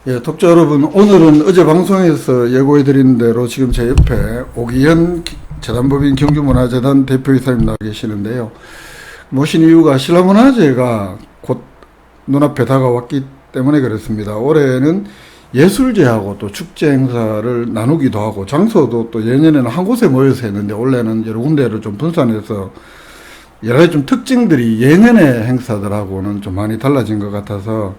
예, 독자 여러분, 오늘은 어제 방송에서 예고해드린 대로 지금 제 옆에 오기현 재단법인 경주문화재단 대표이사님 나와 계시는데요. 모신 이유가 신라문화제가 곧 눈앞에 다가왔기 때문에 그렇습니다. 올해는 예술제하고 또 축제 행사를 나누기도 하고 장소도 또 예년에는 한 곳에 모여서 했는데 올해는 여러 군데를 좀 분산해서 여러 가지 좀 특징들이 예년의 행사들하고는 좀 많이 달라진 것 같아서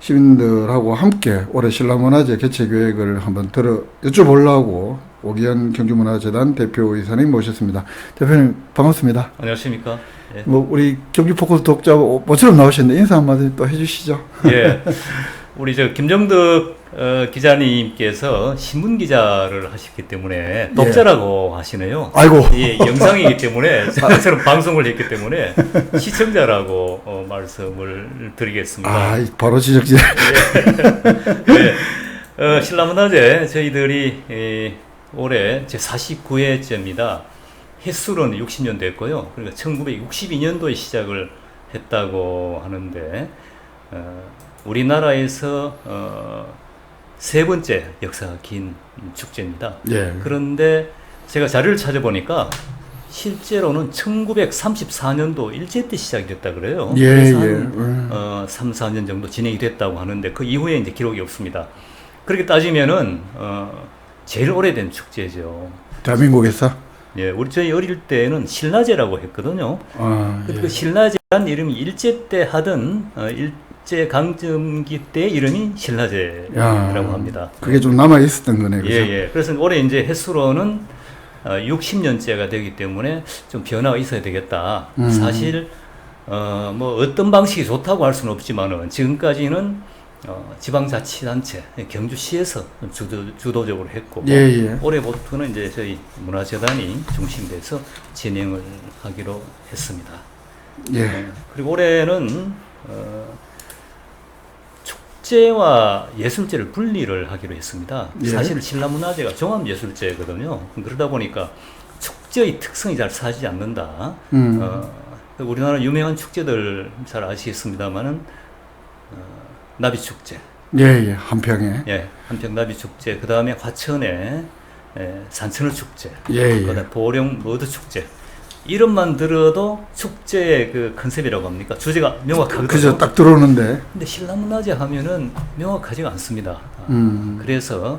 시민들하고 함께 올해 신라문화제 개최 계획을 한번 여쭤보려고 오기현 경주문화재단 대표이사님 모셨습니다. 대표님 반갑습니다. 안녕하십니까? 예. 뭐 우리 경주포커스 독자 모처럼 나오셨는데 인사 한마디 또 해주시죠. 예. 우리 김정덕 기자님께서 신문 기자를 하셨기 때문에 독자라고 하시네요. 아이고. 예, 영상이기 때문에 저처럼 방송을 했기 때문에 시청자라고 말씀을 드리겠습니다. 아, 바로 지적질. 예. 신라문화제 저희들이 올해 제 49회째입니다. 횟수로는 60년 됐고요. 그러니까 1962년도에 시작을 했다고 하는데 우리나라에서 세 번째 역사가 긴 축제입니다. 예. 그런데 제가 자료를 찾아보니까 실제로는 1934년도 일제 때 시작이 됐다 그래요. 예, 그래서 예. 한 3, 4년 정도 진행이 됐다고 하는데 그 이후에 이제 기록이 없습니다. 그렇게 따지면은 제일 오래된 축제죠. 대한민국에서? 예, 저희 어릴 때는 신라제라고 했거든요. 아, 예. 그 신라제란 이름이 일제 때 하던 일제 강점기 때 이름이 신라제라고 합니다. 그게 좀 남아 있었던 거네, 그죠? 예, 예. 그래서 올해 이제 횟수로는 60년째가 되기 때문에 좀 변화가 있어야 되겠다. 사실 뭐 어떤 방식이 좋다고 할 수는 없지만은 지금까지는 지방자치단체 경주시에서 주도적으로 했고 예, 예. 올해부터는 이제 저희 문화재단이 중심돼서 진행을 하기로 했습니다. 예. 그리고 올해는 축제와 예술제를 분리를 하기로 했습니다. 예. 사실 신라문화제가 종합예술제거든요. 그러다 보니까 축제의 특성이 잘 사지 않는다. 우리나라 유명한 축제들 잘 아시겠습니다만은 나비축제. 예, 예. 한평에. 예, 한평 나비축제. 그 다음에 화천에 산천어 축제. 예, 예. 그다음에 보령 머드축제. 이름만 들어도 축제의 그 컨셉이라고 합니까? 주제가 명확하거든요. 그죠, 딱 들어오는데. 근데 신라문화제 하면은 명확하지가 않습니다. 그래서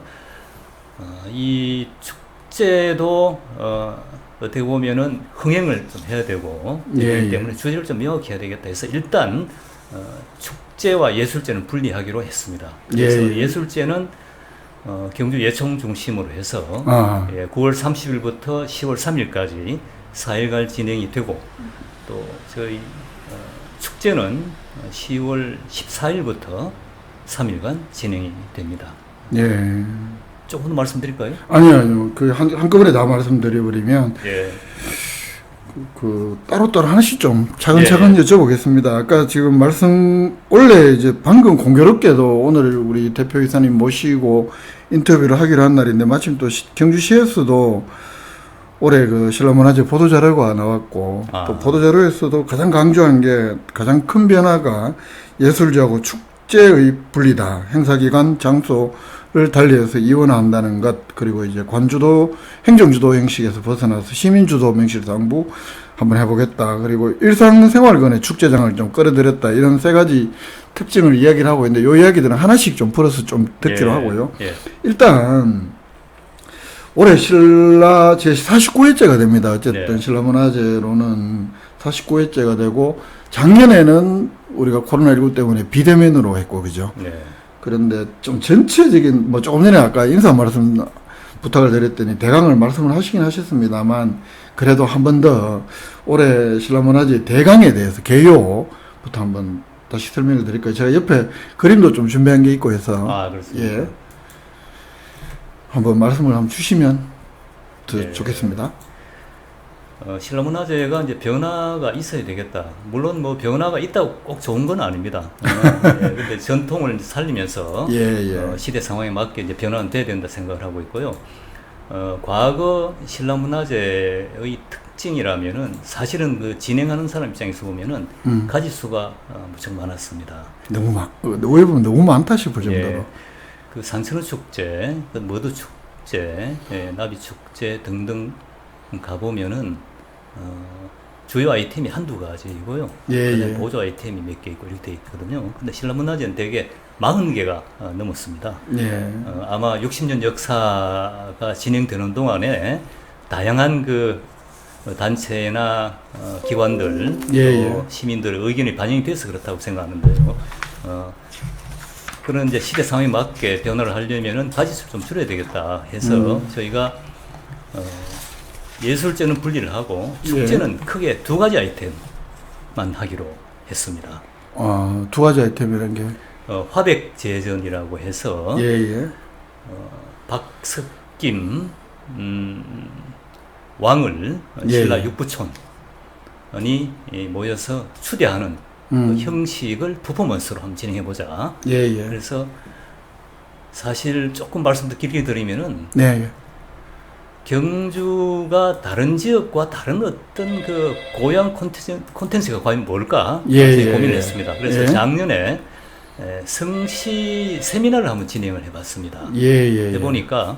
이 축제도 어떻게 보면은 흥행을 좀 해야 되고 예, 때문에 주제를 좀 명확히 해야 되겠다 해서 일단 축제와 예술제는 분리하기로 했습니다. 그래서 예, 예. 예술제는 경주 예총 중심으로 해서 아. 9월 30일부터 10월 3일까지 4일간 진행이 되고 또 저희 축제는 10월 14일부터 3일간 진행이 됩니다. 예. 조금 더 말씀드릴까요? 아니요. 그 한꺼번에 다 말씀드려버리면 예. 그 따로따로 하나씩 좀 차근차근 여쭤보겠습니다. 아까 지금 원래 이제 방금 공교롭게도 오늘 우리 대표이사님 모시고 인터뷰를 하기로 한 날인데 마침 또 경주시에서도 올해 그 신라문화제 보도자료가 나왔고 또 보도자료에서도 가장 강조한 게 가장 큰 변화가 예술제하고 축제의 분리다. 행사기간 장소를 달리해서 이원화한다는 것, 그리고 이제 관주도 행정주도 형식에서 벗어나서 시민주도 형식 당부 한번 해보겠다. 그리고 일상생활권의 축제장을 좀 끌어들였다. 이런 세 가지 특징을 이야기를 하고 있는데 이 이야기들은 하나씩 좀 풀어서 좀 듣기로 하고요. 일단 올해 신라 제 49회째가 됩니다. 어쨌든 신라문화제로는 49회째가 되고 작년에는 우리가 코로나19 때문에 비대면으로 했고, 그죠? 그런데 좀 전체적인, 뭐 조금 전에 아까 인사 말씀 부탁을 드렸더니 대강을 말씀을 하시긴 하셨습니다만, 그래도 한 번 더 올해 신라문화제 대강에 대해서 개요부터 한번 다시 설명을 드릴까요? 제가 옆에 그림도 좀 준비한 게 있고 해서. 그렇습니다. 예. 한번 말씀을 한번 주시면 더 좋겠습니다. 신라문화제가 이제 변화가 있어야 되겠다. 물론 뭐 변화가 있다고 꼭 좋은 건 아닙니다. 근데 전통을 살리면서 시대 상황에 맞게 이제 변화는 돼야 된다 생각을 하고 있고요. 과거 신라문화제의 특징이라면은 사실은 그 진행하는 사람 입장에서 보면은 가짓수가 무척 많았습니다. 너무 어떻게 보면 너무 많다 싶을 정도로. 그 산천어 축제, 그 머드 축제, 예, 나비 축제 등등 가보면은 주요 아이템이 한두 가지이고요. 예. 보조 아이템이 몇 개 있고 이렇게 돼 있거든요. 근데 신라문화재는 대개 40개가 넘었습니다. 예. 아마 60년 역사가 진행되는 동안에 다양한 그 단체나 기관들, 또 시민들의 의견이 반영이 돼서 그렇다고 생각하는데요. 그런 이제 시대 상황에 맞게 변화를 하려면은 가짓수를 좀 줄여야 되겠다 해서 저희가 예술제는 분리를 하고 축제는 크게 두 가지 아이템만 하기로 했습니다. 두 가지 아이템이란 게 화백제전이라고 해서 박석김 왕을 신라 육부촌이 모여서 추대하는 그 형식을 퍼포먼스로 한번 진행해보자. 그래서 사실 조금 말씀도 길게 드리면은 경주가 다른 지역과 다른 어떤 그 고향 콘텐츠가 과연 뭘까 고민을 했습니다. 그래서 작년에 성시 세미나를 한번 진행을 해봤습니다. 해보니까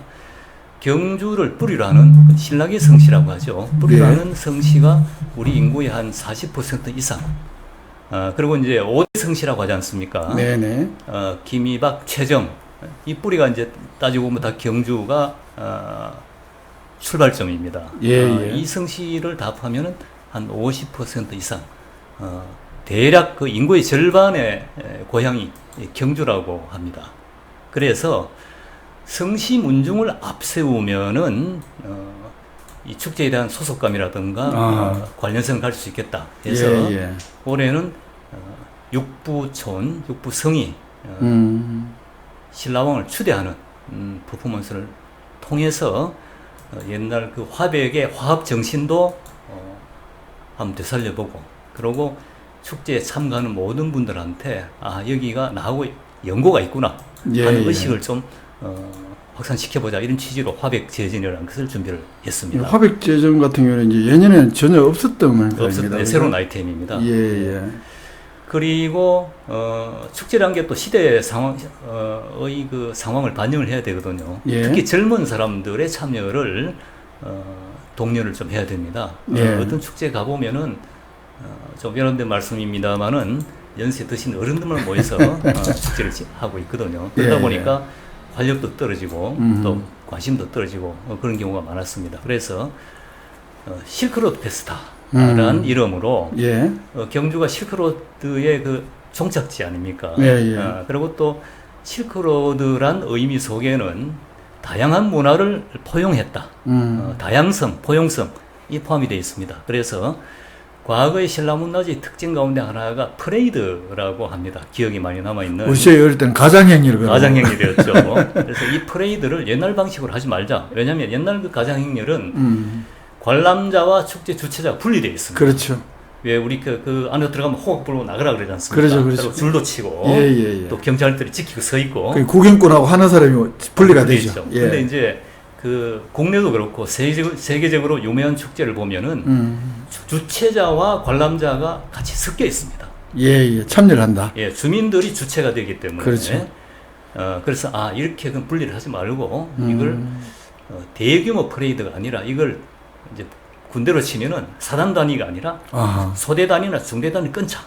경주를 뿌리로 하는 신라계 성시라고 하죠. 뿌리로 하는 성시가 우리 인구의 한 40% 이상. 그리고 이제 5대 성시라고 하지 않습니까? 김이박, 최정. 이 뿌리가 이제 따지고 보면 다 경주가 출발점입니다. 이 성시를 다 합하면은 한 50% 이상. 대략 그 인구의 절반의 고향이 경주라고 합니다. 그래서 성시 문중을 앞세우면은 이 축제에 대한 소속감이라든가 관련성을 가질 수 있겠다 해서 올해는 육부촌, 육부성이 신라왕을 추대하는 퍼포먼스를 통해서 옛날 그 화백의 화합 정신도 한번 되살려보고, 그리고 축제에 참가하는 모든 분들한테 여기가 나하고 연고가 있구나 하는 의식을 좀 확산시켜보자, 이런 취지로 화백제전이라는 것을 준비를 했습니다. 화백제전 같은 경우는 이제 예년에는 전혀 없었던 말입니다. 새로운 아이템입니다. 그리고 축제라는 게 또 시대 상황의 그 상황을 반영을 해야 되거든요. 특히 젊은 사람들의 참여를 독려를 좀 해야 됩니다. 어떤 축제 가보면은 좀 이런데 말씀입니다만은 연세 드신 어른들만 모여서 축제를 하고 있거든요. 그러다 보니까 활력도 떨어지고 또 관심도 떨어지고 그런 경우가 많았습니다. 그래서 실크로드 페스타라는 이름으로 경주가 실크로드의 그 종착지 아닙니까? 그리고 또 실크로드란 의미 속에는 다양한 문화를 포용했다. 다양성, 포용성 이 포함이 되어 있습니다. 그래서 과거의 신라문화재의 특징 가운데 하나가 퍼레이드라고 합니다. 기억이 많이 남아있는. 우리 어릴 때는 가장행렬이거든요. 가장행렬이었죠. 그래서 이 퍼레이드를 옛날 방식으로 하지 말자. 왜냐하면 옛날 그 가장행렬은 관람자와 축제 주최자가 분리되어 있습니다. 그렇죠. 왜 우리 그 안에 들어가면 호흡 불고 나가라 그러지 않습니까? 그리고 줄도 치고 또 경찰들이 지키고 서 있고. 구경꾼하고 하는 사람이 분리가 되죠. 근데 이제 그 국내도 그렇고 세계적으로 유명한 축제를 보면은 주최자와 관람자가 같이 섞여 있습니다. 참여를 한다. 주민들이 주체가 되기 때문에. 그렇죠. 그래서 이렇게 분리를 하지 말고 이걸 대규모 퍼레이드가 아니라 이걸 이제 군대로 치면은 사단 단위가 아니라 소대 단위나 중대 단위 끈차.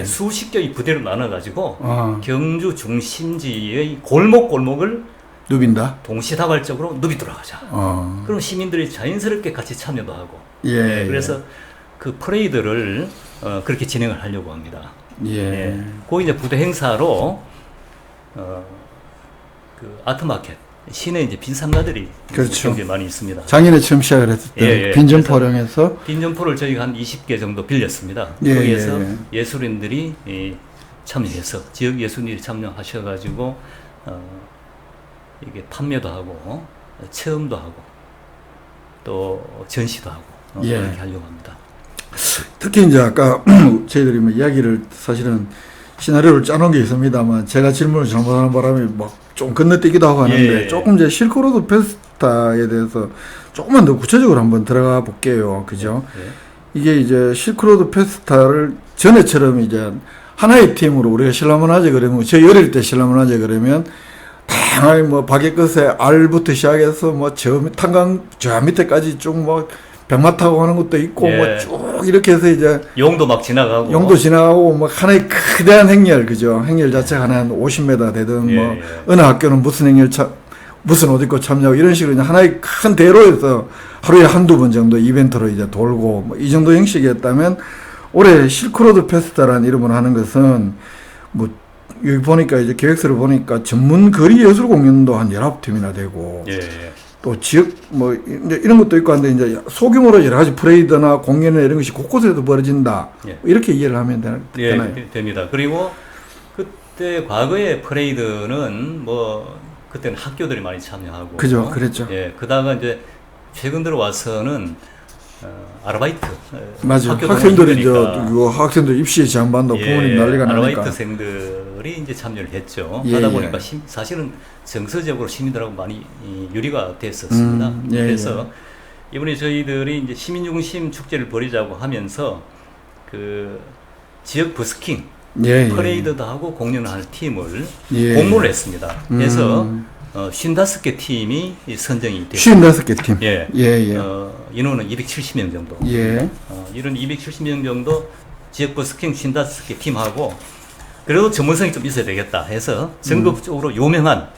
수십 개의 부대로 나눠가지고 경주 중심지의 골목골목을 누빈다. 동시다발적으로 누비 돌아가자. 그럼 시민들이 자연스럽게 같이 참여도 하고. 그래서 그 퍼레이드를 그렇게 진행을 하려고 합니다. 그 이제 부대 행사로 그 아트마켓 시내 이제 빈상가들이 굉장히 많이 있습니다. 작년에 처음 시작을 했을 때 빈점포령해서 빈점포를 저희가 한 20개 정도 빌렸습니다. 거기에서 예술인들이 참여해서 지역 예술인들이 참여하셔가지고 이게 판매도 하고 체험도 하고 또 전시도 하고 그렇게 하려고 합니다. 특히 이제 아까 저희들이 뭐 이야기를 사실은 시나리오를 짜놓은 게 있습니다만 제가 질문을 잘못하는 바람에 막 좀 건너뛰기도 하고 하는데 조금 이제 실크로드 페스타에 대해서 조금만 더 구체적으로 한번 들어가 볼게요. 그죠? 이게 이제 실크로드 페스타를 전에처럼 이제 하나의 팀으로 우리가 신라문화재 그러면 저희 어릴 때 신라문화재 그러면 다양하게 뭐 바게 끝에 알부터 시작해서 뭐 저 탄강 저 밑에까지 쭉 뭐 병마 타고 가는 것도 있고 예. 뭐 쭉 이렇게 해서 이제 용도 막 지나가고 용도 지나가고 뭐 하나의 크대한 행렬 그죠? 행렬 자체가 한 50m 되든 뭐 예. 어느 학교는 무슨 행렬 무슨 옷 입고 참여하고 이런 식으로 그냥 하나의 큰 대로에서 하루에 한두 번 정도 이벤트로 이제 돌고 뭐 이 정도 형식이었다면 올해 실크로드 페스타라는 이름으로 하는 것은 뭐 여기 보니까 이제 계획서를 보니까 전문 거리 예술 공연도 한 19팀이나 되고 예. 또 지역 뭐 이제 이런 것도 있고 한데 이제 소규모로 여러 가지 프레이드나 공연이나 이런 것이 곳곳에도 벌어진다. 예. 이렇게 이해를 하면 되나요? 예, 됩니다. 그리고 그때 과거의 프레이드는 뭐 그때는 학교들이 많이 참여하고 그죠, 그랬죠. 예, 그다가 이제 최근 들어와서는 아르바이트 맞아요. 학교 학생들이 이제 동아리니까. 학생들 입시에 제한받는다 부모님 난리가 나니까. 아르바이트생들이 이제 참여를 했죠. 예, 하다 보니까 예. 사실은 정서적으로 시민들하고 많이 유리가 됐었습니다. 예, 그래서 이번에 저희들이 이제 시민 중심 축제를 벌이자고 하면서 그 지역 버스킹 예, 퍼레이드도 하고 공연을 할 팀을 예. 공모를 했습니다. 그래서 55개 팀이 선정이 됐습니다. 55개 팀. 예. 예, 예. 인원은 270명 정도. 예. 이런 270명 정도 지역 버스킹 55개 팀하고 그래도 전문성이 좀 있어야 되겠다 해서 전국적으로 유명한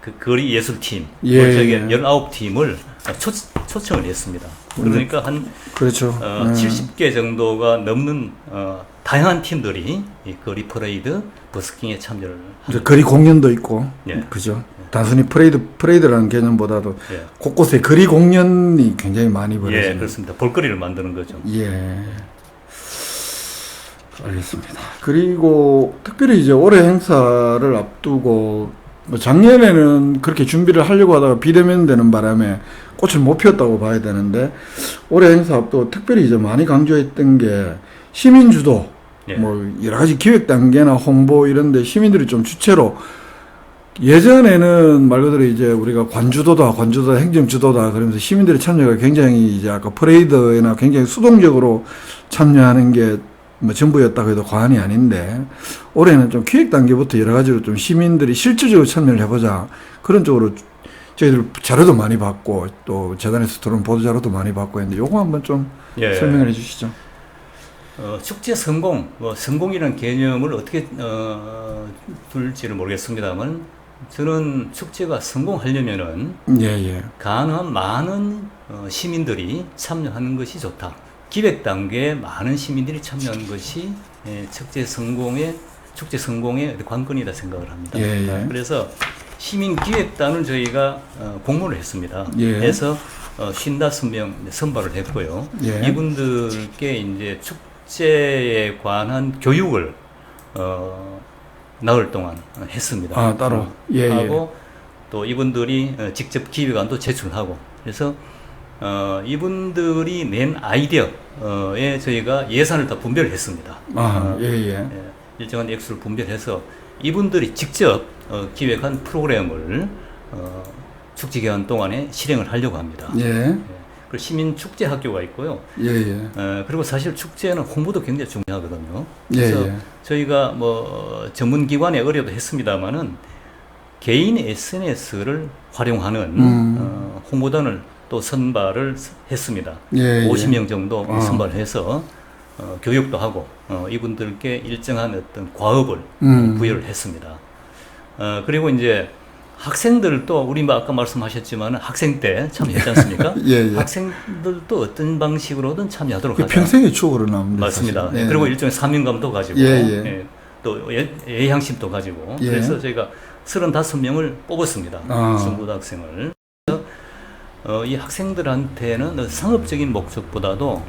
그 거리 예술팀, 예, 저기 예. 19팀을 초청을 했습니다. 그러니까 한 그렇죠. 70개 정도가 넘는 다양한 팀들이 이 거리 퍼레이드 버스킹에 참여를 이제 합니다. 거리 공연도 있고, 예. 그죠. 단순히 프레이드라는 개념보다도 예. 곳곳에 거리 공연이 굉장히 많이 예, 벌어지는. 그렇습니다. 볼거리를 만드는 거죠. 예. 알겠습니다. 그리고 특별히 이제 올해 행사를 앞두고 뭐 작년에는 그렇게 준비를 하려고 하다가 비대면 되는 바람에 꽃을 못 피웠다고 봐야 되는데 올해 행사 앞두고 특별히 이제 많이 강조했던 게 시민 주도 예. 뭐 여러 가지 기획 단계나 홍보 이런데 시민들이 좀 주체로 예전에는 말 그대로 이제 우리가 관주도다 행정주도다 그러면서 시민들의 참여가 굉장히 이제 아까 퍼레이드나 굉장히 수동적으로 참여하는 게 뭐 전부였다고 해도 과언이 아닌데 올해는 좀 기획 단계부터 여러 가지로 좀 시민들이 실질적으로 참여를 해보자 그런 쪽으로 저희들 자료도 많이 받고 또 재단에서 들어온 보도 자료도 많이 받고 했는데 요거 한번 좀 예. 설명을 해주시죠. 축제 성공, 성공이라는 개념을 어떻게 둘지를 모르겠습니다만 저는 축제가 성공하려면은 예. 가능한 많은 시민들이 참여하는 것이 좋다. 기획 단계에 많은 시민들이 참여하는 것이 축제 성공의 관건이다 생각을 합니다. 예. 그래서 시민 기획단을 저희가 공모를 했습니다. 예. 그래서 55명 선발을 했고요. 예. 이분들께 이제 축제에 관한 교육을 나흘 동안 했습니다. 아 따로 하고 또 이분들이 직접 기획안도 제출하고 그래서 이분들이 낸 아이디어에 저희가 예산을 다 분배를 했습니다. 일정한 액수를 분배해서 이분들이 직접 기획한 프로그램을 축제 기간 동안에 실행을 하려고 합니다. 그리고 시민 축제 학교가 있고요. 그리고 사실 축제는 홍보도 굉장히 중요하거든요. 그래서 저희가 뭐 전문 기관에 의뢰도 했습니다만은 개인 SNS를 활용하는 홍보단을 또 선발을 했습니다. 50명 정도 선발해서 교육도 하고 이분들께 일정한 어떤 과업을 부여를 했습니다. 그리고 이제 학생들도 우리 아까 말씀하셨지만 학생 때 참여했지 않습니까? 학생들도 어떤 방식으로든 참여하도록 하자. 평생의 추억으로 남는 맞습니다. 그리고 일종의 사명감도 가지고 또 예향심도 가지고 그래서 저희가 35명을 뽑았습니다. 중고등학생을. 이 학생들한테는 상업적인 목적보다도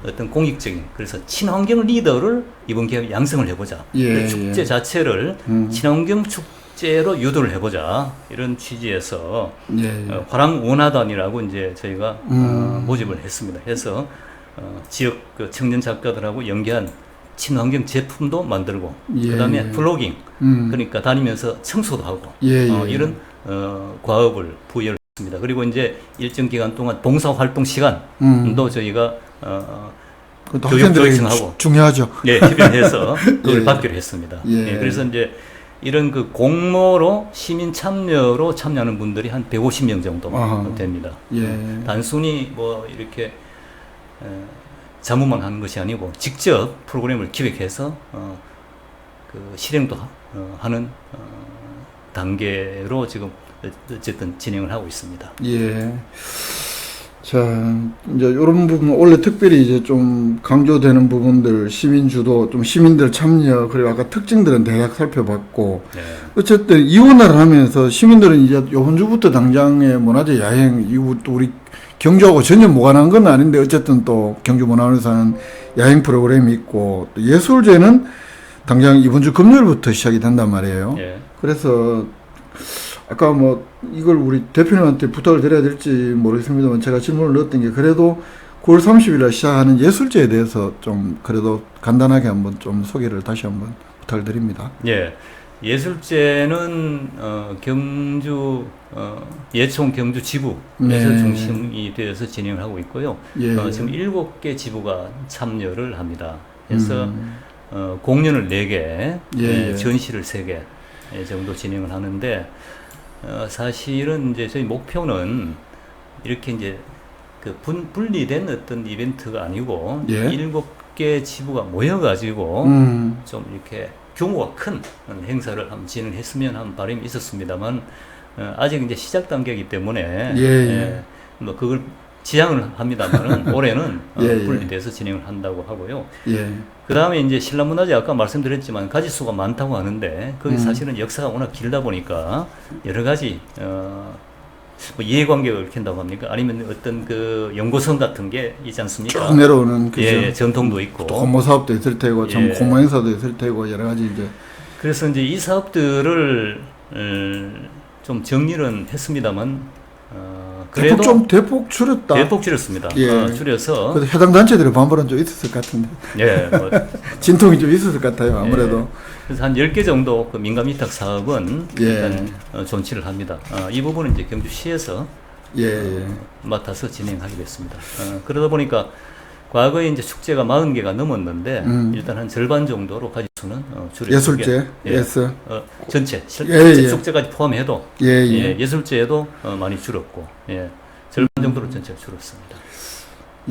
어떤 공익적인 그래서 친환경 리더를 이번 기회에 양성을 해보자. 축제 자체를 친환경 축제로 유도를 해보자 이런 취지에서 화랑원화단이라고 이제 저희가 모집을 했습니다. 해서 지역 그 청년 작가들하고 연계한 친환경 제품도 만들고 그다음에 플로깅 그러니까 다니면서 청소도 하고 이런 과업을 부여를 했습니다. 그리고 이제 일정 기간 동안 봉사활동 시간도 저희가 교육 조정하고 중요하죠. 협의해서 그걸 받기로 했습니다. 그래서 이제 이런 그 공모로 시민 참여로 참여하는 분들이 한 150명 정도 됩니다. 예. 단순히 뭐 이렇게 자문만 하는 것이 아니고 직접 프로그램을 기획해서 그 실행도 하는 단계로 지금 어쨌든 진행을 하고 있습니다. 예. 자, 이제 이런 부분 원래 특별히 이제 좀 강조되는 부분들 시민 주도, 좀 시민들 참여, 그리고 아까 특징들은 대략 살펴봤고, 네. 어쨌든 이혼을 하면서 시민들은 이제 요번 주부터 당장의 문화재 야행, 이후 또 우리 경주하고 전혀 무관한 건 아닌데 어쨌든 또 경주 문화원에서 하는 야행 프로그램이 있고, 또 예술제는 당장 이번 주 금요일부터 시작이 된단 말이에요. 예. 그래서 아까 뭐 이걸 우리 대표님한테 부탁을 드려야 될지 모르겠습니다만 제가 질문을 넣었던 게 그래도 9월 30일에 시작하는 예술제에 대해서 좀 그래도 간단하게 한번 좀 소개를 다시 한번 부탁을 드립니다. 예. 예술제는 경주 예총 경주 지부에서 네. 중심이 되어서 진행을 하고 있고요. 예. 지금 7개 지부가 참여를 합니다. 그래서 공연을 4개, 예. 전시를 3개 정도 진행을 하는데 사실은 이제 저희 목표는 이렇게 이제 그 분리된 어떤 이벤트가 아니고 예. 7개 지부가 모여가지고 좀 이렇게 규모가 큰 행사를 한번 진행했으면 하는 바람이 있었습니다만 아직 이제 시작 단계이기 때문에 예. 뭐 그걸 지향을 합니다만은 올해는 예. 분리돼서 진행을 한다고 하고요. 예. 그 다음에 이제 신라문화재 아까 말씀드렸지만 가지수가 많다고 하는데 그게 사실은 역사가 워낙 길다 보니까 여러 가지 뭐 이해관계가 얽힌다고 합니까? 아니면 어떤 그 연구선 같은 게 있지 않습니까? 쭉 내려오는 그죠. 예, 전통도 있고 또 공모 사업도 있을 테고, 좀 예. 공모 행사도 있을 테고 여러 가지 이제. 그래서 이제 이 사업들을 좀 정리는 했습니다만 그래도 대폭 줄였다. 대폭 줄였습니다. 예. 줄여서 그래서 해당 단체들의 반발은 좀 있었을 것 같은데. 예, 뭐 진통이 좀 있었을 것 같아요. 아무래도. 그래서 한 10개 정도 그 민간 위탁 사업은 예. 일단 존치를 합니다. 이 부분은 이제 경주시에서 예. 맡아서 진행하기로 했습니다. 그러다 보니까 과거에 이제 축제가 40개가 넘었는데 일단 한 절반 정도로 가지수는 줄였습니다. 예술제, 예술. 전체 예. 축제까지 포함해도 예. 예술제도 많이 줄었고 절반 정도로 전체가 줄었습니다.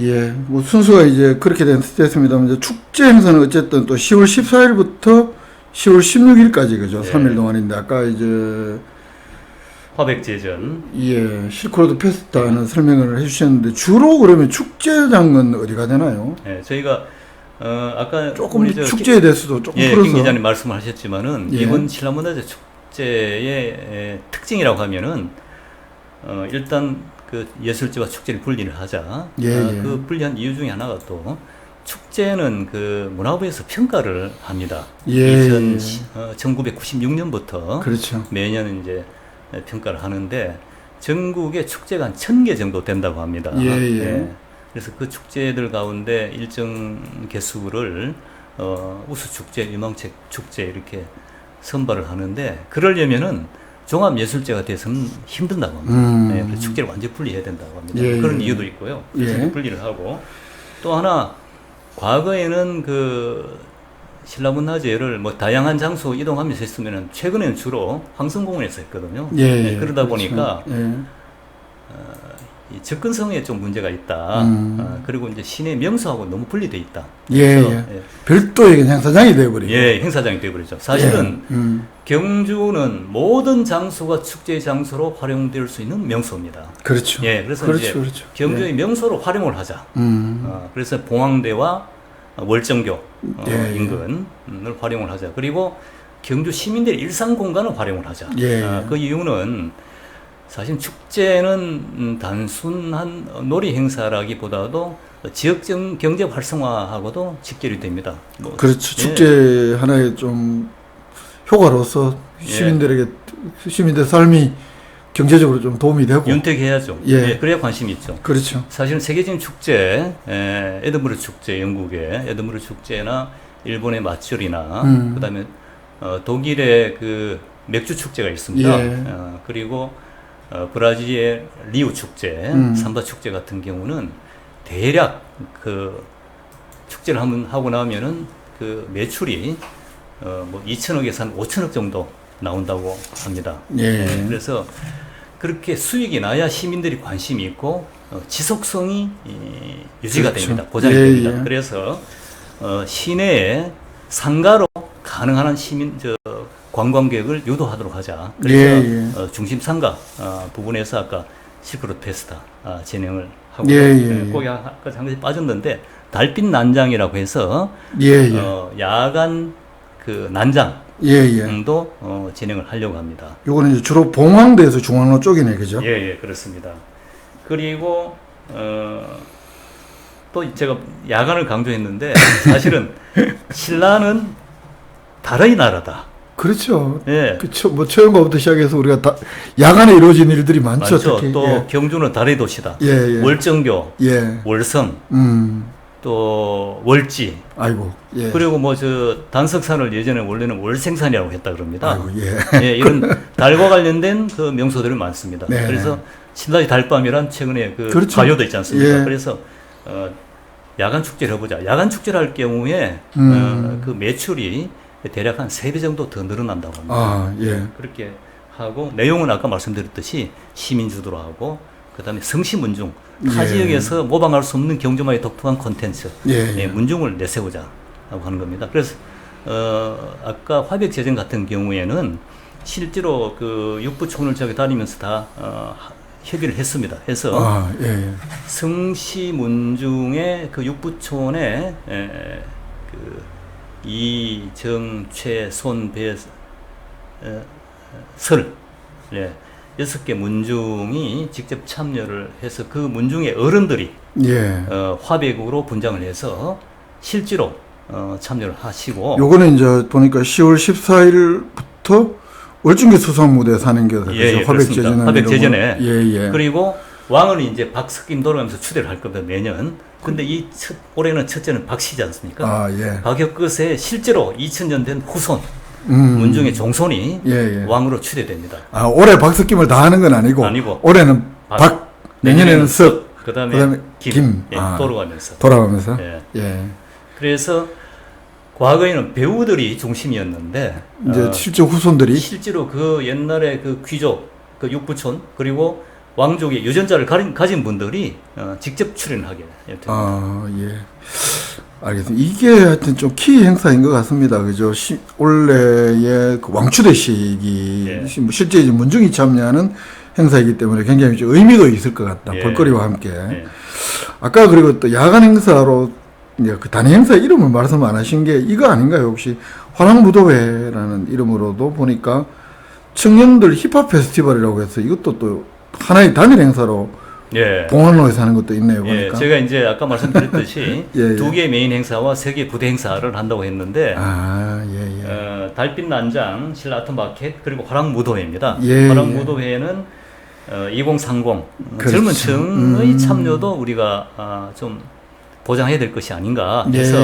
예, 뭐 순서가 이제 그렇게 됐습니다만 이제 축제 행사는 어쨌든 또 10월 14일부터 10월 16일까지 그죠? 예. 3일 동안인데 아까 이제 화백제전. 예, 실크로드 페스타는 설명을 해주셨는데 주로 그러면 축제장은 어디가 되나요? 예, 저희가 아까 조금 우리 축제에 대해서도 조금 김 풀어서. 기자님 말씀을 하셨지만은 예. 이번 신라문화재 축제의 특징이라고 하면은 일단 그 예술제와 축제를 분리를 하자. 예. 그 분리한 이유 중에 하나가 또 축제는 그 문화부에서 평가를 합니다. 예. 1996년부터 그렇죠. 매년 이제 평가를 하는데 전국에 축제가 한 1000개 정도 된다고 합니다. 예. 그래서 그 축제들 가운데 일정 개수를 우수 축제, 유망책 축제 이렇게 선발을 하는데 그러려면은 종합예술제가 돼서는 힘든다고 합니다. 그래서 축제를 완전히 분리해야 된다고 합니다. 예. 그런 이유도 있고요. 그래서 예. 분리를 하고 또 하나 과거에는 그 신라문화제를 뭐 다양한 장소 이동하면서 했으면은 최근에는 주로 황성공원에서 했거든요. 예. 그러다 그렇죠. 보니까 예. 이 접근성에 좀 문제가 있다. 그리고 이제 시내 명소하고 너무 분리돼 있다. 예. 그래서, 별도의 행사장이 되어버리고. 예, 행사장이 되어버리죠. 사실은 예. 경주는 모든 장소가 축제 장소로 활용될 수 있는 명소입니다. 그렇죠. 예, 그래서 그렇죠. 이제 그렇죠. 경주의 명소로 활용을 하자. 그래서 봉황대와 월정교 예. 인근을 활용을 하자. 그리고 경주 시민들의 일상 공간을 활용을 하자. 예. 그 이유는 사실 축제는 단순한 놀이 행사라기보다도 지역 경제 활성화하고도 직결이 됩니다. 뭐, 그렇죠. 예. 축제 하나의 좀 효과로서 시민들에게 시민들 삶이 경제적으로 좀 도움이 되고. 윤택해야죠. 예. 그래야 관심이 있죠. 그렇죠. 사실은 세계적인 축제, 에드무르 축제, 영국의 에드무르 축제나 일본의 마츠리나 그다음에 독일의 그 맥주 축제가 있습니다. 예. 그리고 브라질의 리우 축제, 삼바 축제 같은 경우는 대략 그 축제를 한번 하고 나면은 그 매출이 뭐 2천억에서 한 5천억 정도 나온다고 합니다. 예. 그래서 그렇게 수익이 나야 시민들이 관심이 있고 지속성이 유지가 그렇죠. 됩니다. 보장이 예, 됩니다. 예. 그래서 시내에 상가로 가능한 관광객을 유도하도록 하자. 그래서 중심 상가 부분에서 아까 시크릿 페스타 진행을 하고 거기 아까 잠깐 빠졌는데 달빛 난장이라고 해서 야간 그 난장도 진행을 하려고 합니다. 요거는 이제 주로 봉황대에서 중앙로 쪽이네, 그죠? 예, 그렇습니다. 그리고 또 제가 야간을 강조했는데 사실은 신라는 달의 나라다. 그렇죠. 예. 그렇죠. 뭐 처음부터 시작해서 우리가 다 야간에 이루어진 일들이 많죠. 특히. 또 경주는 달의 도시다. 월정교, 월성, 또 월지. 아이고. 그리고 뭐 단석산을 예전에 원래는 월생산이라고 했다 그럽니다. 아이고, 이런 달과 관련된 그 명소들이 많습니다. 그래서 신라의 달밤이란 최근에 그렇죠. 가요도 있지 않습니까? 그래서 야간 축제를 해보자. 야간 축제를 할 경우에 그 매출이 대략 한 3배 정도 더 늘어난다고 합니다. 그렇게 하고 내용은 아까 말씀드렸듯이 시민 주도로 하고 그다음에 성시문중 타 지역에서 모방할 수 없는 경주마의 독특한 콘텐츠 문중을 내세우자 라고 하는 겁니다. 그래서 아까 화백제전 같은 경우에는 실제로 그 육부촌을 저기 다니면서 다 협의를 했습니다. 해서 성시문중의 그 육부촌에 그 이, 정, 최, 손, 배, 설 6개 문중이 직접 참여를 해서 그 문중의 어른들이 화백으로 분장을 해서 실제로 참여를 하시고 요거는 이제 보니까 10월 14일부터 월중계 수상무대에 사는 게 화백제전에 그리고 왕은 이제 박석김 돌아가면서 추대를 할 겁니다. 매년. 근데 올해는 첫째는 박씨지 않습니까? 박역 끝에 실제로 2000년 된 후손 문중의 종손이 왕으로 추대됩니다. 올해 박석김을 다 하는 건 아니고 올해는 박, 내년에는 석, 그다음에 김 돌아가면서. 그래서 과거에는 배우들이 중심이었는데 이제 실제 후손들이 실제로 그 옛날에 그 귀족, 그 육부촌 그리고 왕족의 유전자를 가진 분들이 직접 출연하게 됩니다. 알겠습니다. 이게 하여튼 좀 키 행사인 것 같습니다. 그죠? 올해의 그 왕추대식이 실제 이제 문중이 참여하는 행사이기 때문에 굉장히 좀 의미가 있을 것 같다. 볼거리와 함께. 아까 그리고 또 야간 행사로 이제 그 단위 행사 이름을 말씀 안 하신 게 이거 아닌가요? 혹시 화랑무도회라는 이름으로도 보니까 청년들 힙합 페스티벌이라고 해서 이것도 또 하나의 단일 행사로 봉안로에서 하는 것도 있네요. 보니까. 제가 이제 아까 말씀드렸듯이 2개의 메인 행사와 3개의 부대 행사를 한다고 했는데 달빛 난장, 신라 아트마켓 그리고 화랑무도회입니다. 화랑무도회는 2030 젊은 층의 참여도 우리가 좀 보장해야 될 것이 아닌가 해서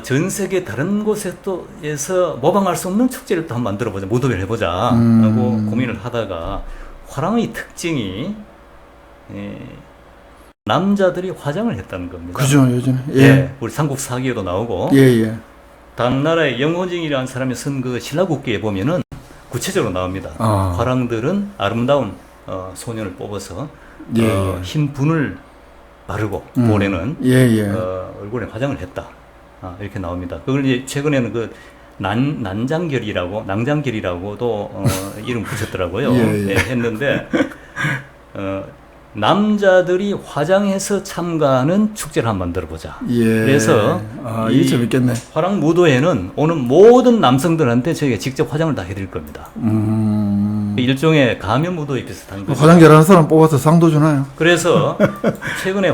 전 세계 다른 곳에서 모방할 수 없는 축제를 또 한번 만들어보자, 무도회를 해보자 하고 고민을 하다가 화랑의 특징이 남자들이 화장을 했다는 겁니다. 그죠, 요즘에. 우리 삼국 사기에도 나오고 당나라의 영호징이라는 사람이 쓴 그 신라국기에 보면은 구체적으로 나옵니다. 화랑들은 아름다운 소년을 뽑아서 흰 분을 바르고 볼에는 얼굴에 화장을 했다. 이렇게 나옵니다. 그걸 이제 최근에는 그 낭장결이라고도 이름 붙였더라고요. 했는데 남자들이 화장해서 참가하는 축제를 한번 만들어보자. 그래서 이게 재밌겠네. 화랑무도회는 오는 모든 남성들한테 저희가 직접 화장을 다 해드릴 겁니다. 일종의 가면무도회 비슷한 거죠. 화장 잘하는 사람 뽑아서 상도 주나요? 그래서 최근에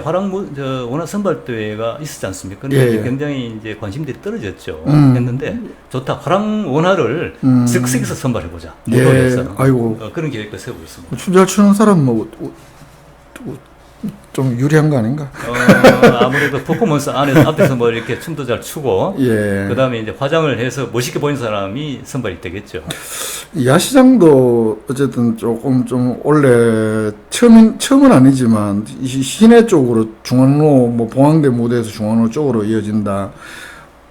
원화 선발대회가 있었지 않습니까? 근데 굉장히 이제 관심들이 떨어졌죠. 했는데 좋다. 화랑 원화를 즉석에서 선발해보자. 무도회에서. 그런 계획도 세우고 있습니다. 춤 잘 추는 사람 좀 유리한 거 아닌가? 아무래도 퍼포먼스 앞에서 뭐 이렇게 춤도 잘 추고, 그 다음에 이제 화장을 해서 멋있게 보이는 사람이 선발이 되겠죠. 야시장도 어쨌든 조금 좀 원래 처음은 아니지만 시내 쪽으로 중앙로 봉황대 무대에서 중앙로 쪽으로 이어진다.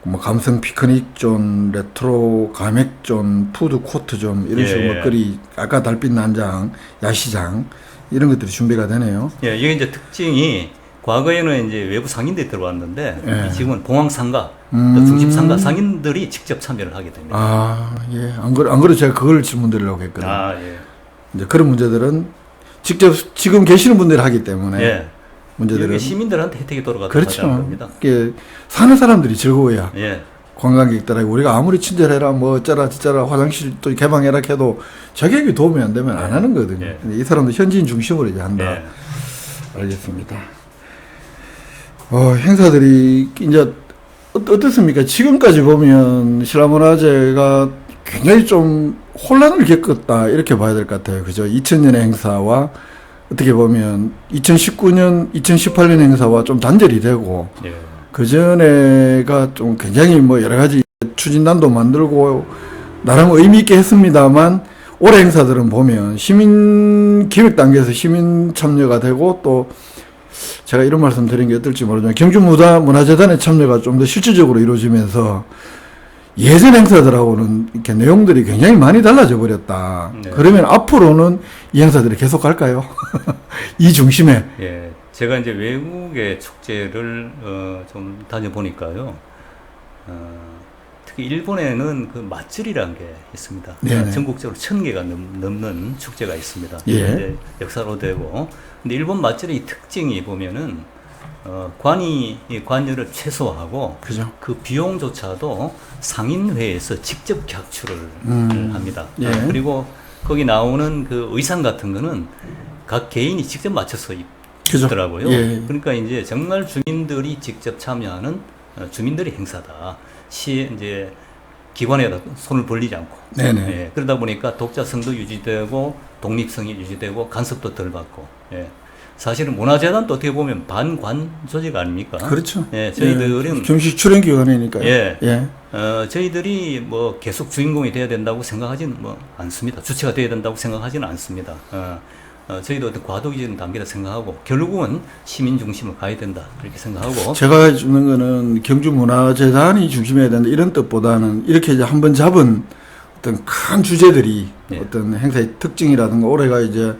뭐 감성 피크닉존, 레트로 가맥존, 푸드 코트존 이런 식으로 먹거리, 아까 달빛 난장, 야시장 이런 것들이 준비가 되네요. 예, 이게 이제 특징이 과거에는 이제 외부 상인들이 들어왔는데 지금은 봉황 상가, 또 중심 상가 상인들이 직접 참여를 하게 됩니다. 아, 예. 안 그래도 제가 그걸 질문드리려고 했거든요. 아, 예. 이제 그런 문제들은 직접 지금 계시는 분들이 하기 때문에 예. 문제들은 시민들한테 혜택이 돌아가도록 그렇죠. 하자는 겁니다. 이게 사는 사람들이 즐거워야 예. 관광객들하고 우리가 아무리 친절해라 뭐 어쩌라 저쩌라 화장실 또 개방해라 해도 자격이 도움이 안 되면 안 하는 거거든요. 예. 근데 이 사람들 현지인 중심으로 이제 한다. 예. 알겠습니다. 행사들이 이제 어떻습니까? 지금까지 보면 신라문화제가 굉장히 좀 혼란을 겪었다 이렇게 봐야 될 것 같아요. 그죠? 2000년의 행사와 어떻게 보면 2019년, 2018년 행사와 좀 단절이 되고 예. 그 전에가 좀 굉장히 뭐 여러 가지 추진단도 만들고 나름 의미 있게 했습니다만 올해 행사들은 보면 시민 기획 단계에서 시민 참여가 되고 또 제가 이런 말씀 드린 게 어떨지 모르지만 경주문화재단의 참여가 좀 더 실질적으로 이루어지면서 예전 행사들하고는 이렇게 내용들이 굉장히 많이 달라져 버렸다. 네. 그러면 앞으로는 이 행사들이 계속 갈까요? 이 중심에. 예. 제가 이제 외국의 축제를 좀 다녀보니까요. 특히 일본에는 그 맛줄이라는 게 있습니다. 전국적으로 1000개가 넘는 축제가 있습니다. 예. 이제 역사로 되고. 근데 일본 맛줄의 특징이 보면은 관여를 최소화하고 그죠. 그 비용조차도 상인회에서 직접 객출을 합니다. 예. 그리고 거기 나오는 그 의상 같은 거는 각 개인이 직접 맞춰서 입더라고요. 예. 그러니까 이제 정말 주민들이 직접 참여하는 주민들의 행사다. 이제 기관에다 손을 벌리지 않고. 네네. 예. 그러다 보니까 독자성도 유지되고 독립성이 유지되고 간섭도 덜 받고. 예. 사실은 문화재단도 어떻게 보면 반관 조직 아닙니까? 그렇죠. 예, 저희들은 정식 출연 기관이니까요. 예. 저희들이 뭐 계속 주인공이 돼야 된다고 생각하지는 뭐 않습니다. 주체가 돼야 된다고 생각하지는 않습니다. 저희도 어떤 과도기적인 단계다 생각하고 결국은 시민 중심으로 가야 된다 이렇게 생각하고 제가 주는 거는 경주문화재단이 중심해야 된다 이런 뜻보다는 이렇게 이제 한번 잡은 어떤 큰 주제들이 어떤 행사의 특징이라든가 올해가 이제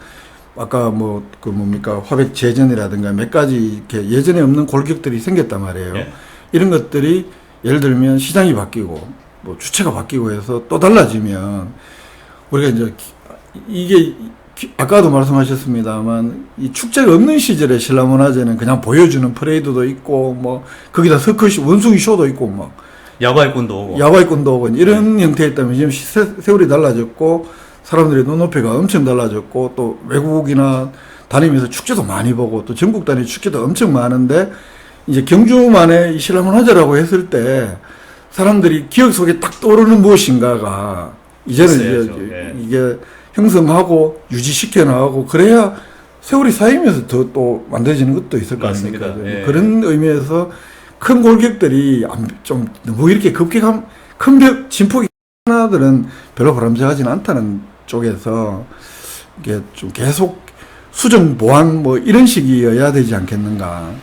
아까 뭐 그 뭡니까 화백 재전이라든가 몇 가지 이렇게 예전에 없는 골격들이 생겼단 말이에요. 이런 것들이 예를 들면 시장이 바뀌고 뭐 주체가 바뀌고 해서 또 달라지면 우리가 이제 이게 아까도 말씀하셨습니다만 이 축제가 없는 시절에 신라문화제는 그냥 보여주는 퍼레이드도 있고 뭐 거기다 서커시 원숭이 쇼도 있고 막 야과이꾼도 오고 이런 형태였다면 지금 세월이 달라졌고 사람들의 눈높이가 엄청 달라졌고 또 외국이나 다니면서 축제도 많이 보고 또 전국 단위 축제도 엄청 많은데 이제 경주만의 이 신라문화제라고 했을 때 사람들이 기억 속에 딱 떠오르는 무엇인가가 이제는 이게 형성하고 유지시켜 나가고 그래야 세월이 쌓이면서 더 또 만들어지는 것도 있을 거 아닙니까? 그런 의미에서 큰 골격들이 좀 너무 이렇게 급격한 큰 진폭이 하나들은 별로 바람직하지는 않다는 쪽에서 이게 좀 계속 수정 보완 뭐 이런 식이어야 되지 않겠는가.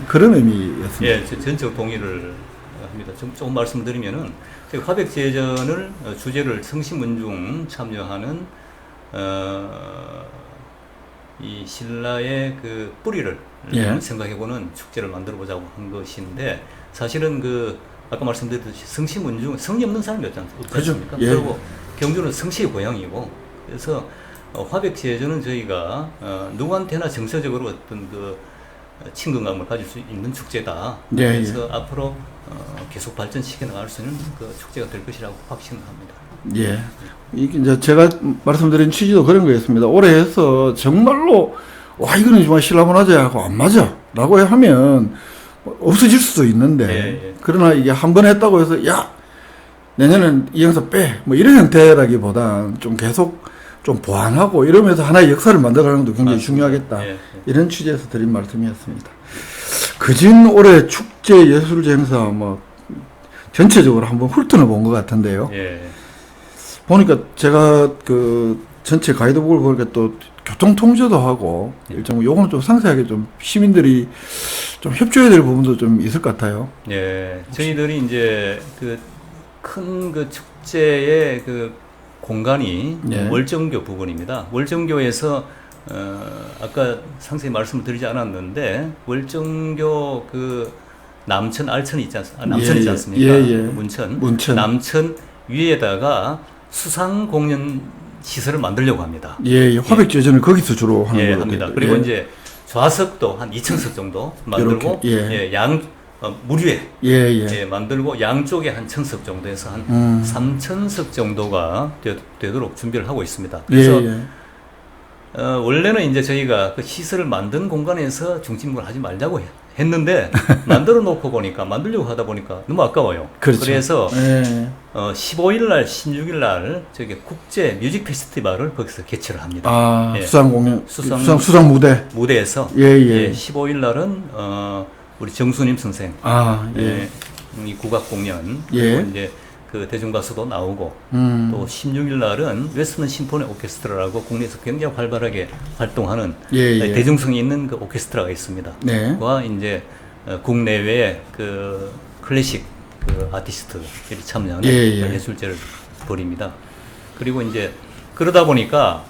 그런 의미였습니다. 예, 전적 동의를 합니다. 조금 말씀드리면은 화백제전을 주제를 성심문중 참여하는 이 신라의 그 뿌리를 생각해보는 축제를 만들어보자고 한 것인데 사실은 그 아까 말씀드렸듯이 성심문중 성이 없는 사람이 없지 않습니까? 그리고 경주는 성씨의 고향이고 그래서 화백제전은 저희가 누구한테나 정서적으로 어떤 그 친근감을 가질 수 있는 축제다. 그래서 앞으로 계속 발전시켜 나갈 수 있는 그 축제가 될 것이라고 확신합니다. 예. 이게 이제 제가 말씀드린 취지도 그런 거였습니다. 올해 해서 정말로 와 이거는 정말 신라문화제하고 안 맞아라고 하면 없어질 수도 있는데 그러나 이게 한 번 했다고 해서 야 내년엔 이 행사 빼 뭐 이런 형태라기보다 좀 계속 좀 보완하고 이러면서 하나의 역사를 만들어가는 것도 굉장히 중요하겠다. 이런 취지에서 드린 말씀이었습니다. 그진 올해 축제 예술제 행사 뭐 전체적으로 한번 훑어내 본 것 같은데요. 보니까 제가 그 전체 가이드북을 보니까 또 교통 통제도 하고 일정 요거는 좀 상세하게 좀 시민들이 좀 협조해야 될 부분도 좀 있을 것 같아요. 예, 저희들이 이제 큰 축제의 공간이 예. 월정교 부근입니다. 월정교에서 아까 상세히 말씀을 드리지 않았는데 월정교 남천 알천이 있지 않습니까? 남천 있지 않습니까? 문천. 남천 위에다가 수상 공연 시설을 만들려고 합니다. 예, 화백 제전을 거기서 주로 하는 거예요. 합니다. 그리고 이제 좌석도 한 2,000석 정도 만들고 무료에 만들고 양쪽에 한 1,000석 정도 해서 한 3,000석 정도가 되도록 준비를 하고 있습니다. 그래서 원래는 이제 저희가 그 시설을 만든 공간에서 중심을 하지 말자고 했는데 만들어 놓고 보니까 만들려고 하다 보니까 너무 아까워요. 그렇죠. 그래서 15일 날, 16일 날 저기 국제 뮤직 페스티벌을 거기서 개최를 합니다. 수상 공연, 수상 무대에서 15일 날은 우리 정수님 선생 이 국악 공연 그리고 이제 대중가수도 나오고 또 16일 날은 웨스턴 심포니 오케스트라라고 국내에서 굉장히 활발하게 활동하는 대중성이 있는 그 오케스트라가 있습니다. 그와 이제 국내외의 클래식 아티스트들이 참여하는 예술제를 벌입니다. 그리고 이제 그러다 보니까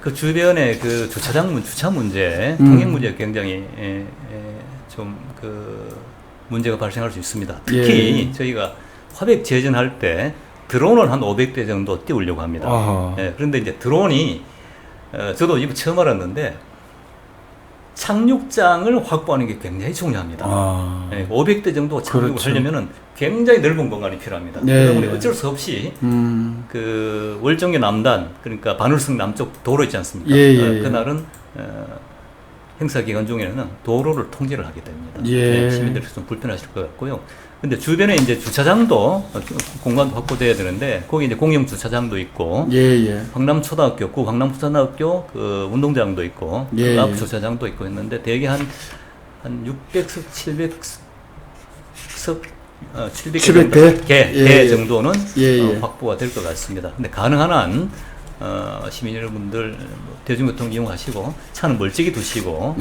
그 주변의 주차 문제, 통행 문제가 굉장히 좀 문제가 발생할 수 있습니다. 특히 저희가 화백 제전할 때 드론을 한 500대 정도 띄우려고 합니다. 그런데 이제 드론이 저도 이번 처음 알았는데 착륙장을 확보하는 게 굉장히 중요합니다. 500대 정도 착륙을 하려면은 굉장히 넓은 공간이 필요합니다. 그러니 어쩔 수 없이 월정교 남단, 그러니까 반월성 남쪽 도로 있지 않습니까? 그날은 행사 기간 중에는 도로를 통제를 하게 됩니다. 시민들께서 좀 불편하실 것 같고요. 근데 주변에 이제 주차장도 공간도 확보돼야 되는데 거기 이제 공영 주차장도 있고 황남초등학교, 구 황남초등학교 운동장도 있고 앞 주차장도 있고 했는데 대개 한 600석, 700개 정도는 확보가 될 것 같습니다. 근데 가능한 한 시민 여러분들 대중교통 이용하시고 차는 멀찍이 두시고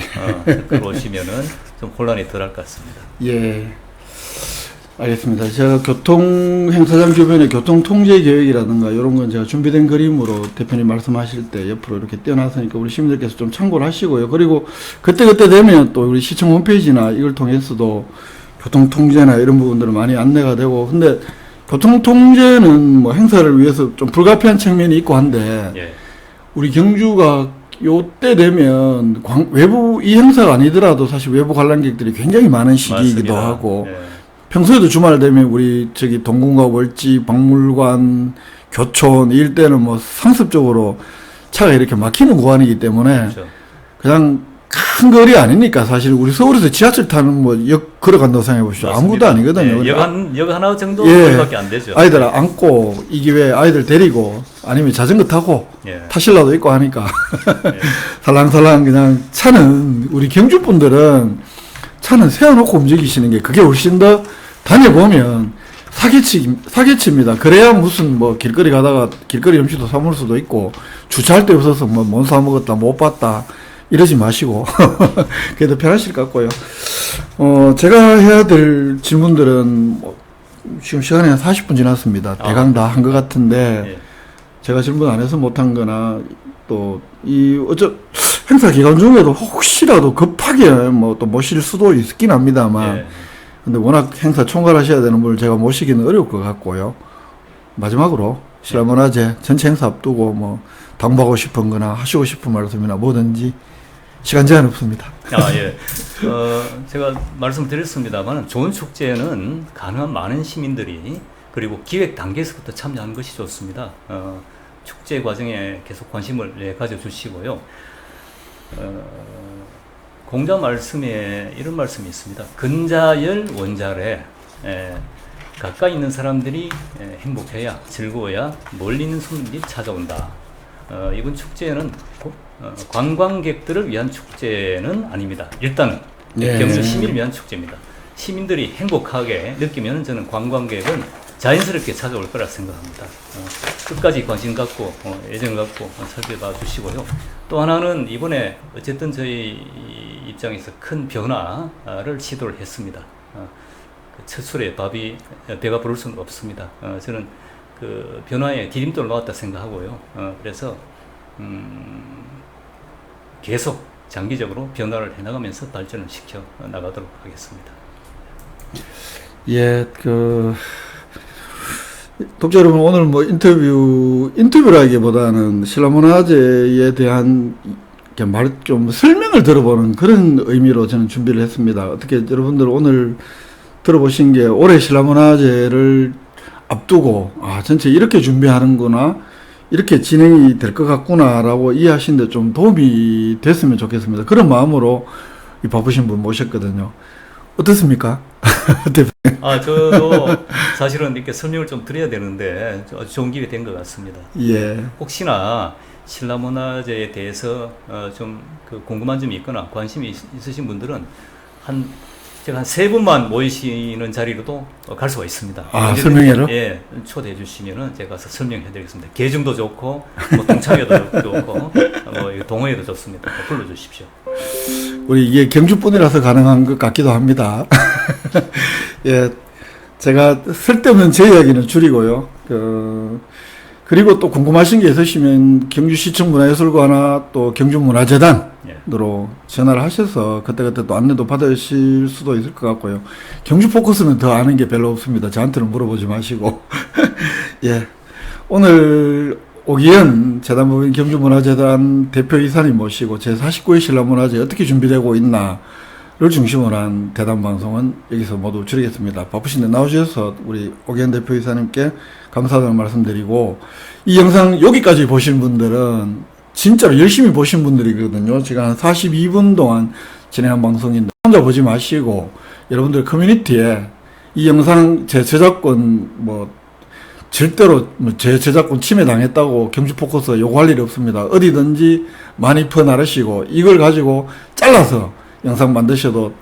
오시면은 좀 혼란이 덜할 것 같습니다. 알겠습니다. 제가 교통 행사장 주변의 교통 통제 계획이라든가 이런 건 제가 준비된 그림으로 대표님 말씀하실 때 옆으로 이렇게 띄워놨으니까 우리 시민들께서 좀 참고를 하시고요. 그리고 그때 되면 또 우리 시청 홈페이지나 이걸 통해서도 교통 통제나 이런 부분들은 많이 안내가 되고, 근데 교통 통제는 뭐 행사를 위해서 좀 불가피한 측면이 있고 한데 우리 경주가 요때 되면 외부 이 행사가 아니더라도 사실 외부 관람객들이 굉장히 많은 시기이기도 하고 평소에도 주말 되면 우리 동궁과 월지, 박물관, 교촌 이 일대는 뭐 상습적으로 차가 이렇게 막히는 구간이기 때문에 그냥 큰 거리 아니니까 사실 우리 서울에서 지하철 타는 뭐 역 걸어간다고 생각해 보시죠. 아무것도 아니거든요. 역 하나 정도 거리밖에 안 되죠. 아이들 안고 이 기회에 아이들 데리고 아니면 자전거 타고 타실라도 있고 하니까 살랑살랑 그냥 차는 우리 경주 분들은 차는 세워놓고 움직이시는 게 그게 훨씬 더 다녀보면 사기치입니다. 그래야 무슨 뭐 길거리 가다가 길거리 음식도 사 먹을 수도 있고 주차할 데 없어서 뭐 못 사 먹었다 못 봤다 이러지 마시고 그래도 편하실 것 같고요. 제가 해야 될 질문들은 지금 시간이 한 40분 지났습니다. 대강 다 한 것 같은데 제가 질문 안 해서 못한 거나 또 행사 기간 중에도 혹시라도 급하게 뭐 또 모실 수도 있긴 합니다만 근데 워낙 행사 총괄하셔야 되는 분을 제가 모시기는 어려울 것 같고요. 마지막으로 신라문화제 전체 행사 앞두고 뭐 당부하고 싶은 거나 하시고 싶은 말씀이나 뭐든지 시간 제한 없습니다. 제가 말씀드렸습니다만 좋은 축제는 가능한 많은 시민들이 그리고 기획 단계에서부터 참여하는 것이 좋습니다. 축제 과정에 계속 관심을 가져주시고요. 공자 말씀에 이런 말씀이 있습니다. 근자열 원자래. 가까이 있는 사람들이 행복해야 즐거워야 멀리 있는 손님이 찾아온다. 이번 축제는 관광객들을 위한 축제는 아닙니다. 일단은 경주 시민을 위한 축제입니다. 시민들이 행복하게 느끼면 저는 관광객은 자연스럽게 찾아올 거라 생각합니다. 끝까지 관심 갖고 애정 갖고 살펴봐 주시고요. 또 하나는 이번에 어쨌든 저희 입장에서 큰 변화를 시도를 했습니다. 그 첫 술에 배가 부를 수는 없습니다. 저는 그 변화에 디딤돌을 놓았다 생각하고요. 그래서 계속 장기적으로 변화를 해나가면서 발전을 시켜 나가도록 하겠습니다. 예, 독자 여러분, 오늘 뭐 인터뷰라기보다는 신라문화재에 대한 좀 설명을 들어보는 그런 의미로 저는 준비를 했습니다. 어떻게 여러분들 오늘 들어보신 게 올해 신라문화재를 앞두고, 전체 이렇게 준비하는구나, 이렇게 진행이 될 것 같구나라고 이해하시는데 좀 도움이 됐으면 좋겠습니다. 그런 마음으로 이 바쁘신 분 모셨거든요. 어떻습니까? 저도 사실은 이렇게 설명을 좀 드려야 되는데 아주 좋은 기회 된 것 같습니다. 예. 혹시나 신라문화재에 대해서 좀 궁금한 점이 있거나 관심이 있으신 분들은 제가 한 3분만 모이시는 자리로도 갈 수가 있습니다. 설명회로? 예, 초대해 주시면은 제가 가서 설명해 드리겠습니다. 계중도 좋고, 뭐 동창회도 좋고, 뭐 동호회도 좋습니다. 불러 주십시오. 우리 이게 경주뿐이라서 가능한 것 같기도 합니다. 예, 제가 쓸데없는 제 이야기는 줄이고요. 그리고 또 궁금하신 게 있으시면 경주시청 문화예술관이나 또 경주문화재단으로 전화를 하셔서 그때그때 또 안내도 받으실 수도 있을 것 같고요. 경주 포커스는 더 아는 게 별로 없습니다. 저한테는 물어보지 마시고. 예, 오늘 오기현 재단법인 경주문화재단 대표이사님 모시고 제49회 신라문화재 어떻게 준비되고 있나를 중심으로 한 대담방송은 여기서 모두 줄이겠습니다. 바쁘신데 나오셔서 우리 오기현 대표이사님께 감사하다는 말씀드리고, 이 영상 여기까지 보신 분들은 진짜로 열심히 보신 분들이거든요. 제가 한 42분 동안 진행한 방송인데 혼자 보지 마시고 여러분들 커뮤니티에 이 영상 제 저작권 절대로 제 저작권 침해 당했다고 경주포커스 요구할 일이 없습니다. 어디든지 많이 퍼나르시고 이걸 가지고 잘라서 영상 만드셔도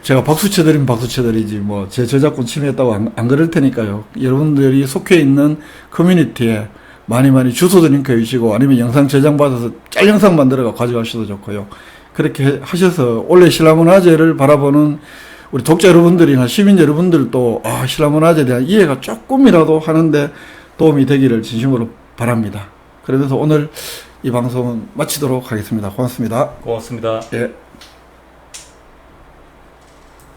제가 박수 쳐드리면 박수 쳐드리지 제 저작권 침해했다고 안 그럴 테니까요. 여러분들이 속해 있는 커뮤니티에 많이 주소도 링크해 주시고 아니면 영상 저장받아서 짤 영상 만들어 가져가셔도 좋고요. 그렇게 하셔서 올해 신라문화재를 바라보는 우리 독자 여러분들이나 시민 여러분들도 신라문화재에 대한 이해가 조금이라도 하는데 도움이 되기를 진심으로 바랍니다. 그러면서 오늘 이 방송은 마치도록 하겠습니다. 고맙습니다. 고맙습니다. 예.